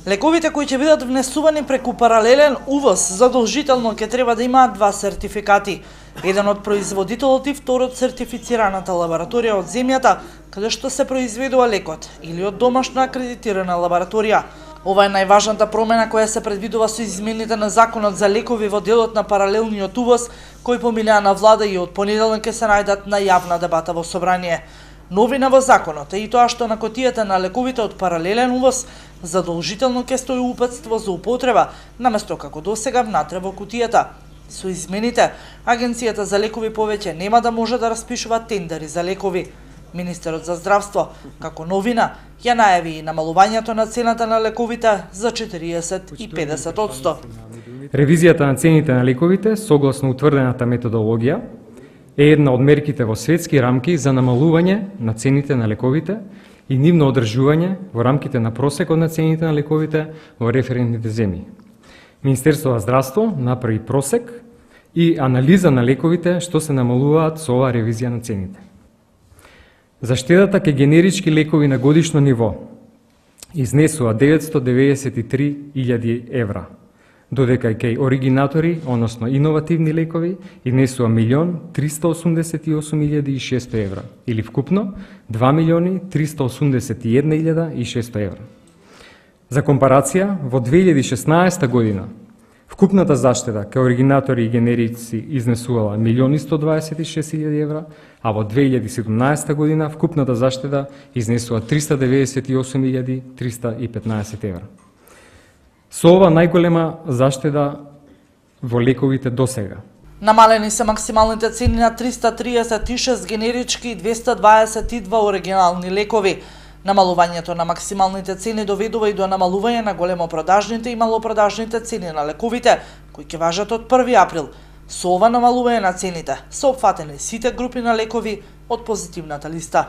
Лековите кои ќе бидат внесувани преку паралелен увоз задолжително ќе треба да имаат два сертификати. Еден од производителот и втор од сертифицираната лабораторија од земјата каде што се произведува лекот или од домашно акредитирана лабораторија. Ова е најважната промена која се предвидува со измените на Законот за лекови во делот на паралелниот увоз, кој поминаа на влада и од понеделник ќе се најдат на јавна дебата во собрание. Новина во законот е и тоа што на кутијата на лековите од паралелен увоз задолжително ќе стои упатство за употреба, наместо како досега внатре во кутијата. Со измените, Агенцијата за лекови повеќе нема да може да распишува тендери за лекови. Министерот за здравство, како новина, ја најави и намалувањето на цената на лековите за 40 и 50%. Ревизијата на цените на лековите, согласно утврдената методологија, е една од мерките во светски рамки за намалување на цените на лековите и нивно одржување во рамките на просекот на цените на лековите во референтните земји. Министерството за здравство направи просек и анализа на лековите што се намалуваат со оваа ревизија на цените. Заштедата ке генерички лекови на годишно ниво изнесува 993.000 евра, додека кај оригинатори, односно иновативни лекови, изнесува 1.388.600 евра, или вкупно 2.381.600 евра. За компарација, во 2016 година, вкупната заштеда кај оригинатори и генерици изнесувала 1.126.000 евра, а во 2017 година вкупната заштеда изнесува 398.315 евра. Со ова најголема заштеда во лековите досега. Намалени се максималните цени на 336 генерички и 222 оригинални лекови. Намалувањето на максималните цени доведува и до намалување на големопродажните и малопродажните цени на лековите, кои ќе важат од 1 април. Со ова намалување на цените се опфатени сите групи на лекови од позитивната листа.